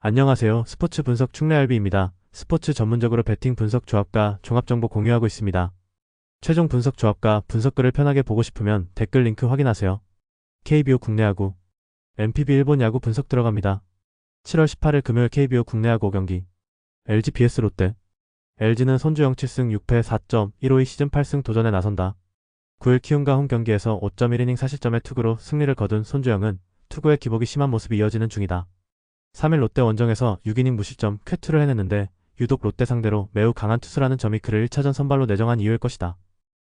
안녕하세요. 스포츠 분석 충래알비입니다. 스포츠 전문적으로 배팅 분석 조합과 종합정보 공유하고 있습니다. 최종 분석 조합과 분석글을 편하게 보고 싶으면 댓글 링크 확인하세요. KBO 국내야구 MPB 일본 야구 분석 들어갑니다. 7월 18일 금요일 KBO 국내야구 5경기 LG vs 롯데 LG는 손주영 7승 6패 4.152 시즌 8승 도전에 나선다. 9일 키움과 홈 경기에서 5.1이닝 4실점의 투구로 승리를 거둔 손주영은 투구의 기복이 심한 모습이 이어지는 중이다. 3일 롯데 원정에서 6이닝 무실점 쾌투를 해냈는데 유독 롯데 상대로 매우 강한 투수라는 점이 그를 1차전 선발로 내정한 이유일 것이다.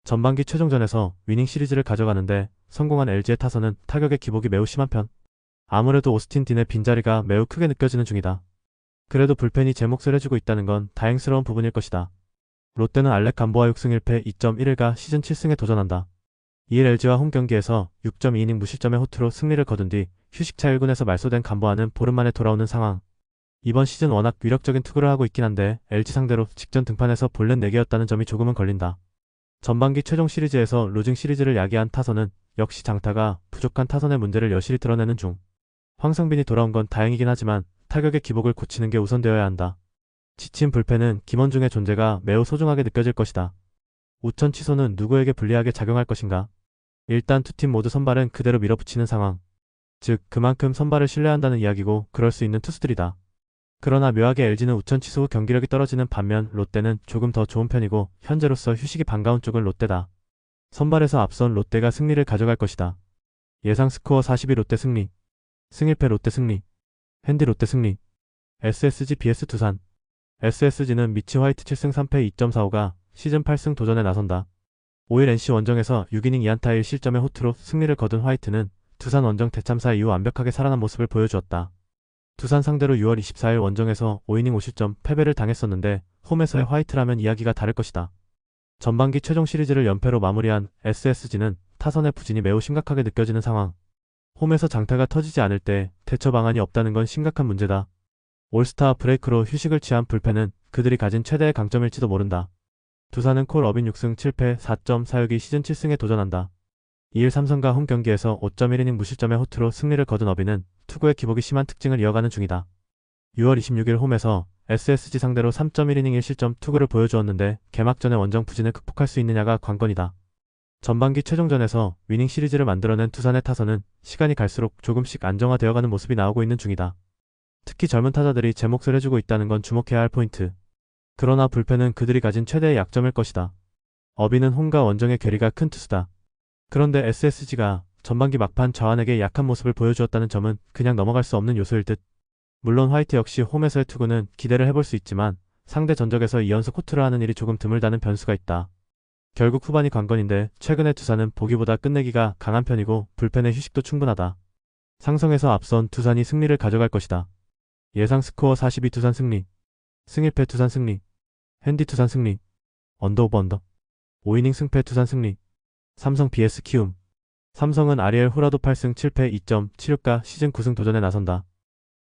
전반기 최종전에서 위닝 시리즈를 가져가는데 성공한 LG의 타선은 타격의 기복이 매우 심한 편. 아무래도 오스틴 딘의 빈자리가 매우 크게 느껴지는 중이다. 그래도 불펜이 제 몫을 해주고 있다는 건 다행스러운 부분일 것이다. 롯데는 알렉 감보아 6승 1패 2.1일가 시즌 7승에 도전한다. 2일 LG와 홈 경기에서 6.2이닝 무실점의 호투로 승리를 거둔 뒤 휴식차 1군에서 말소된 감보아는 보름 만에 돌아오는 상황. 이번 시즌 워낙 위력적인 투구를 하고 있긴 한데 LG 상대로 직전 등판에서 볼넷 4개였다는 점이 조금은 걸린다. 전반기 최종 시리즈에서 루징 시리즈를 야기한 타선은 역시 장타가 부족한 타선의 문제를 여실히 드러내는 중. 황성빈이 돌아온 건 다행이긴 하지만 타격의 기복을 고치는 게 우선되어야 한다. 지친 불펜은 김원중의 존재가 매우 소중하게 느껴질 것이다. 우천 취소는 누구에게 불리하게 작용할 것인가? 일단 두 팀 모두 선발은 그대로 밀어붙이는 상황. 즉 그만큼 선발을 신뢰한다는 이야기고 그럴 수 있는 투수들이다. 그러나 묘하게 LG는 우천 취소 후 경기력이 떨어지는 반면 롯데는 조금 더 좋은 편이고 현재로서 휴식이 반가운 쪽은 롯데다. 선발에서 앞선 롯데가 승리를 가져갈 것이다. 예상 스코어 42 롯데 승리. 승1패 롯데 승리. 핸디 롯데 승리. SSG vs 두산. SSG는 미치 화이트 7승 3패 2.45가 시즌 8승 도전에 나선다. 5일 NC 원정에서 6이닝 2안타 1실점의 호투로 승리를 거둔 화이트는 두산 원정 대참사 이후 완벽하게 살아난 모습을 보여주었다. 두산 상대로 6월 24일 원정에서 5이닝 5실점 패배를 당했었는데 홈에서의 화이트라면 이야기가 다를 것이다. 전반기 최종 시리즈를 연패로 마무리한 SSG는 타선의 부진이 매우 심각하게 느껴지는 상황. 홈에서 장타가 터지지 않을 때 대처 방안이 없다는 건 심각한 문제다. 올스타 브레이크로 휴식을 취한 불펜은 그들이 가진 최대의 강점일지도 모른다. 두산은 콜 어빈 6승 7패 4.46이 시즌 7승에 도전한다. 2일 삼성과 홈 경기에서 5.1이닝 무실점의 호투로 승리를 거둔 어빈은 투구의 기복이 심한 특징을 이어가는 중이다. 6월 26일 홈에서 SSG 상대로 3.1이닝 1실점 투구를 보여주었는데 개막전의 원정 부진을 극복할 수 있느냐가 관건이다. 전반기 최종전에서 위닝 시리즈를 만들어낸 두산의 타선은 시간이 갈수록 조금씩 안정화되어가는 모습이 나오고 있는 중이다. 특히 젊은 타자들이 제 몫을 해주고 있다는 건 주목해야 할 포인트. 그러나 불펜은 그들이 가진 최대의 약점일 것이다. 어빈은 홈과 원정의 괴리가 큰 투수다. 그런데 SSG가 전반기 막판 좌완에게 약한 모습을 보여주었다는 점은 그냥 넘어갈 수 없는 요소일 듯. 물론 화이트 역시 홈에서의 투구는 기대를 해볼 수 있지만 상대 전적에서 2연속 호투를 하는 일이 조금 드물다는 변수가 있다. 결국 후반이 관건인데 최근의 두산은 보기보다 끝내기가 강한 편이고 불펜의 휴식도 충분하다. 상성에서 앞선 두산이 승리를 가져갈 것이다. 예상 스코어 42 두산 승리. 승1패 두산 승리. 핸디 두산 승리. 언더 오버 언더. 5이닝 승패 두산 승리. 삼성 vs 키움. 삼성은 아리엘 후라도 8승 7패 2.76가 시즌 9승 도전에 나선다.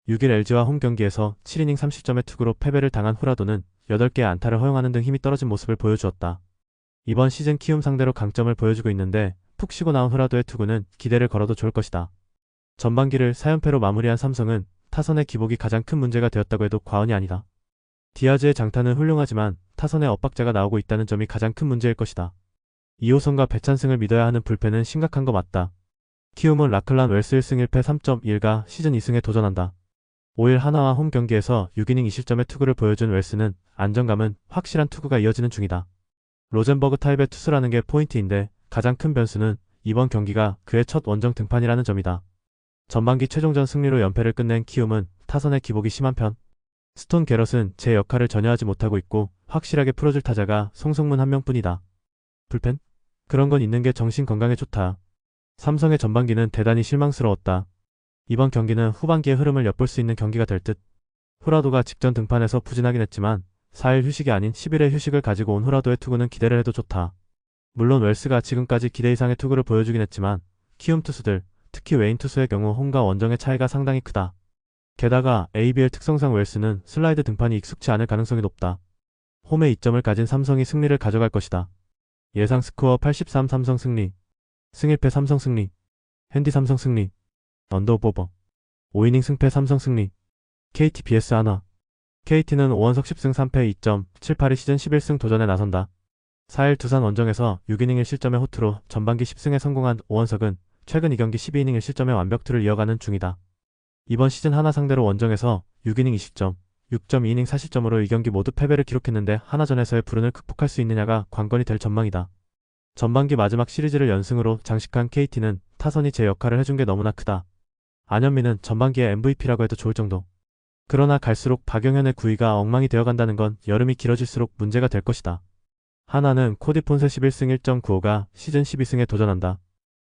6일 LG와 홈 경기에서 7이닝 3실점의 투구로 패배를 당한 후라도는 8개의 안타를 허용하는 등 힘이 떨어진 모습을 보여주었다. 이번 시즌 키움 상대로 강점을 보여주고 있는데 푹 쉬고 나온 후라도의 투구는 기대를 걸어도 좋을 것이다. 전반기를 4연패로 마무리한 삼성은 타선의 기복이 가장 큰 문제가 되었다고 해도 과언이 아니다. 디아즈의 장타는 훌륭하지만 타선의 엇박자가 나오고 있다는 점이 가장 큰 문제일 것이다. 이호선과 배찬승을 믿어야 하는 불펜은 심각한 거 맞다. 키움은 라클란 웰스 1승 1패 3.1가 시즌 2승에 도전한다. 5일 하나와 홈 경기에서 6이닝 2실점의 투구를 보여준 웰스는 안정감은 확실한 투구가 이어지는 중이다. 로젠버그 타입의 투수라는 게 포인트인데 가장 큰 변수는 이번 경기가 그의 첫 원정 등판이라는 점이다. 전반기 최종전 승리로 연패를 끝낸 키움은 타선의 기복이 심한 편. 스톤 게럿은 제 역할을 전혀 하지 못하고 있고 확실하게 풀어줄 타자가 송승문 한 명뿐이다. 불펜? 그런 건 있는 게 정신 건강에 좋다. 삼성의 전반기는 대단히 실망스러웠다. 이번 경기는 후반기의 흐름을 엿볼 수 있는 경기가 될 듯. 후라도가 직전 등판에서 부진하긴 했지만 4일 휴식이 아닌 10일의 휴식을 가지고 온 후라도의 투구는 기대를 해도 좋다. 물론 웰스가 지금까지 기대 이상의 투구를 보여주긴 했지만 키움 투수들, 특히 외인 투수의 경우 홈과 원정의 차이가 상당히 크다. 게다가 ABL 특성상 웰스는 슬라이드 등판이 익숙치 않을 가능성이 높다. 홈에 이점을 가진 삼성이 승리를 가져갈 것이다. 예상 스코어 83 삼성 승리. 승1패 삼성 승리. 핸디 삼성 승리. 언더 오버. 5이닝 승패 삼성 승리. KT vs 하나. KT는 5원석 10승 3패 2.78이 시즌 11승 도전에 나선다. 4일 두산 원정에서 6이닝 1실점의 호투로 전반기 10승에 성공한 오원석은 최근 2경기 12이닝 1실점의 완벽투를 이어가는 중이다. 이번 시즌 하나 상대로 원정에서 6이닝 2실점, 6.2이닝 4실점으로 2경기 모두 패배를 기록했는데 하나전에서의 불운을 극복할 수 있느냐가 관건이 될 전망이다. 전반기 마지막 시리즈를 연승으로 장식한 KT는 타선이 제 역할을 해준 게 너무나 크다. 안현민은 전반기에 MVP라고 해도 좋을 정도. 그러나 갈수록 박영현의 구위가 엉망이 되어간다는 건 여름이 길어질수록 문제가 될 것이다. 하나는 코디 폰세 11승 1.95가 시즌 12승에 도전한다.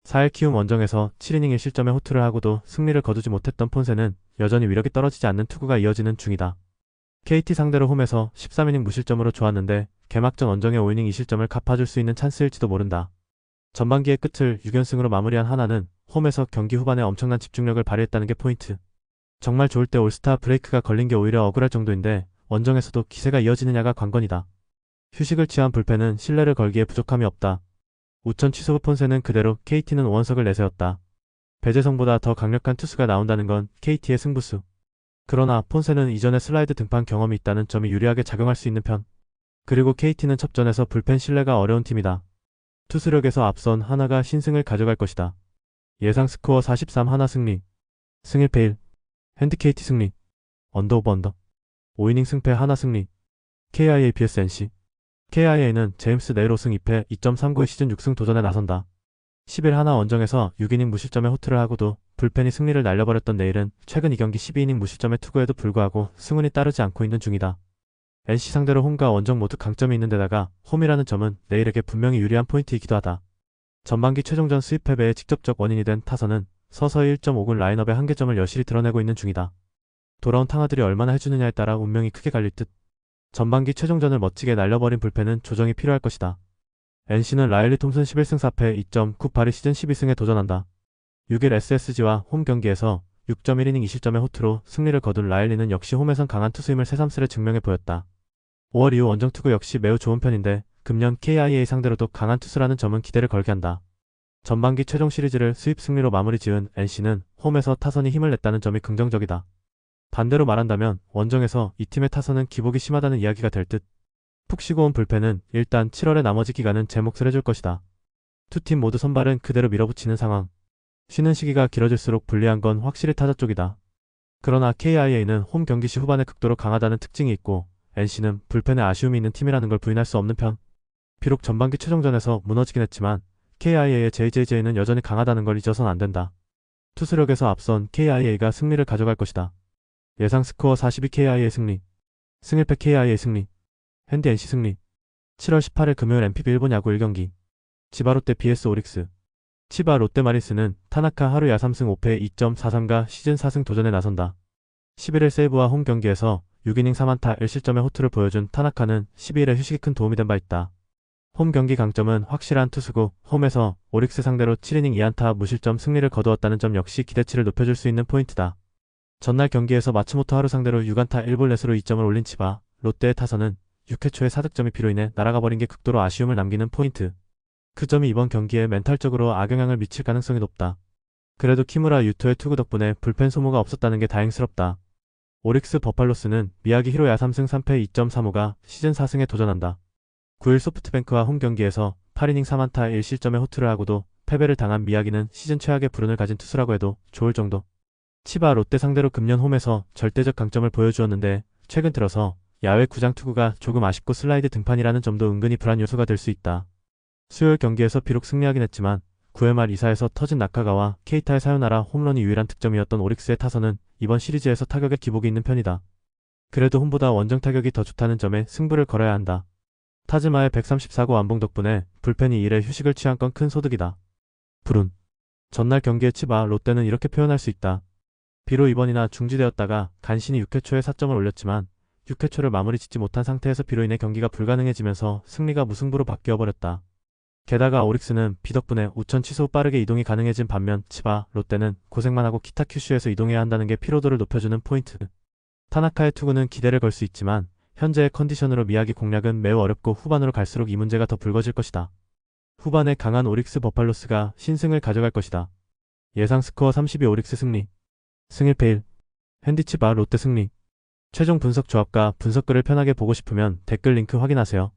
4일 키움 원정에서 7이닝 1실점의 호투를 하고도 승리를 거두지 못했던 폰세는 여전히 위력이 떨어지지 않는 투구가 이어지는 중이다. KT 상대로 홈에서 13이닝 무실점으로 좋았는데 개막전 원정의 5이닝 2실점을 갚아줄 수 있는 찬스일지도 모른다. 전반기의 끝을 6연승으로 마무리한 하나는 홈에서 경기 후반에 엄청난 집중력을 발휘했다는 게 포인트. 정말 좋을 때 올스타 브레이크가 걸린 게 오히려 억울할 정도인데 원정에서도 기세가 이어지느냐가 관건이다. 휴식을 취한 불펜은 신뢰를 걸기에 부족함이 없다. 우천 취소 후 폰세는 그대로 KT는 오원석을 내세웠다. 배재성보다 더 강력한 투수가 나온다는 건 KT의 승부수. 그러나 폰세는 이전에 슬라이드 등판 경험이 있다는 점이 유리하게 작용할 수 있는 편. 그리고 KT는 첩전에서 불펜 신뢰가 어려운 팀이다. 투수력에서 앞선 하나가 신승을 가져갈 것이다. 예상 스코어 43 하나 승리. 승 1패 1. 핸드 KT 승리. 언더 오버 언더. 5이닝 승패 하나 승리. KIA vs NC. KIA는 제임스 네일 5승 2패 2.39의 시즌 6승 도전에 나선다. 10일 하나 원정에서 6이닝 무실점의 호투를 하고도 불펜이 승리를 날려버렸던 네일은 최근 2경기 12이닝 무실점의 투구에도 불구하고 승운이 따르지 않고 있는 중이다. NC 상대로 홈과 원정 모두 강점이 있는 데다가 홈이라는 점은 네일에게 분명히 유리한 포인트이기도 하다. 전반기 최종전 수입 패배의 직접적 원인이 된 타선은 서서히 1.5군 라인업의 한계점을 여실히 드러내고 있는 중이다. 돌아온 탕아들이 얼마나 해주느냐에 따라 운명이 크게 갈릴 듯. 전반기 최종전을 멋지게 날려버린 불펜은 조정이 필요할 것이다. NC는 라일리 톰슨 11승 4패 2.98이 시즌 12승에 도전한다. 6일 SSG와 홈 경기에서 6.1이닝 2실점의 호투로 승리를 거둔 라일리는 역시 홈에선 강한 투수임을 새삼스레 증명해 보였다. 5월 이후 원정 투구 역시 매우 좋은 편인데 금년 KIA 상대로도 강한 투수라는 점은 기대를 걸게 한다. 전반기 최종 시리즈를 수입 승리로 마무리 지은 NC는 홈에서 타선이 힘을 냈다는 점이 긍정적이다. 반대로 말한다면 원정에서 이 팀의 타선은 기복이 심하다는 이야기가 될 듯. 푹 쉬고 온 불펜은 일단 7월의 나머지 기간은 제 몫을 해줄 것이다. 두 팀 모두 선발은 그대로 밀어붙이는 상황. 쉬는 시기가 길어질수록 불리한 건 확실히 타자 쪽이다. 그러나 KIA는 홈 경기 시 후반에 극도로 강하다는 특징이 있고 NC는 불펜에 아쉬움이 있는 팀이라는 걸 부인할 수 없는 편. 비록 전반기 최종전에서 무너지긴 했지만 KIA의 JJJ는 여전히 강하다는 걸 잊어선 안 된다. 투수력에서 앞선 KIA가 승리를 가져갈 것이다. 예상 스코어 42 KIA 승리. 승 1패 KIA 승리. 핸디 NC 승리. 7월 18일 금요일 MPB 일본 야구 1경기. 치바 롯데 vs 오릭스. 치바 롯데 마리스는 타나카 하루야 3승 5패 2.43가 시즌 4승 도전에 나선다. 11일 세이브와 홈 경기에서 6이닝 3안타 1실점의 호투를 보여준 타나카는 12일에 휴식이 큰 도움이 된 바 있다. 홈 경기 강점은 확실한 투수고 홈에서 오릭스 상대로 7이닝 2안타 무실점 승리를 거두었다는 점 역시 기대치를 높여줄 수 있는 포인트다. 전날 경기에서 마츠모토 하루 상대로 6안타 1볼넷으로 2점을 올린 치바, 롯데의 타선은 6회 초에 4득점이 비로 인해 날아가 버린 게 극도로 아쉬움을 남기는 포인트. 그 점이 이번 경기에 멘탈적으로 악영향을 미칠 가능성이 높다. 그래도 키무라 유토의 투구 덕분에 불펜 소모가 없었다는 게 다행스럽다. 오릭스 버팔로스는 미야기 히로야 3승 3패 2.35가 시즌 4승에 도전한다. 9일 소프트뱅크와 홈 경기에서 8이닝 3안타 1실점의 호투를 하고도 패배를 당한 미야기는 시즌 최악의 불운을 가진 투수라고 해도 좋을 정도. 치바 롯데 상대로 금년 홈에서 절대적 강점을 보여주었는데 최근 들어서 야외 구장 투구가 조금 아쉽고 슬라이드 등판이라는 점도 은근히 불안 요소가 될 수 있다. 수요일 경기에서 비록 승리하긴 했지만 9회 말 2사에서 터진 나카가와 케이타의 사요나라 홈런이 유일한 득점이었던 오릭스의 타선은 이번 시리즈에서 타격에 기복이 있는 편이다. 그래도 홈보다 원정 타격이 더 좋다는 점에 승부를 걸어야 한다. 타즈마의 134고 완봉 덕분에 불펜이 1회 휴식을 취한 건 큰 소득이다. 불운. 전날 경기에 치바 롯데는 이렇게 표현할 수 있다. 비록 이번이나 중지되었다가 간신히 6회 초에 4점을 올렸지만 6회 초를 마무리 짓지 못한 상태에서 비로 인해 경기가 불가능해지면서 승리가 무승부로 바뀌어버렸다. 게다가 오릭스는 비 덕분에 우천 취소 후 빠르게 이동이 가능해진 반면 치바, 롯데는 고생만 하고 기타 큐슈에서 이동해야 한다는 게 피로도를 높여주는 포인트. 타나카의 투구는 기대를 걸 수 있지만 현재의 컨디션으로 미야기 공략은 매우 어렵고 후반으로 갈수록 이 문제가 더 불거질 것이다. 후반에 강한 오릭스 버팔로스가 신승을 가져갈 것이다. 예상 스코어 32 오릭스 승리. 승 1패 1. 핸디치 바 롯데 승리. 최종 분석 조합과 분석글을 편하게 보고 싶으면 댓글 링크 확인하세요.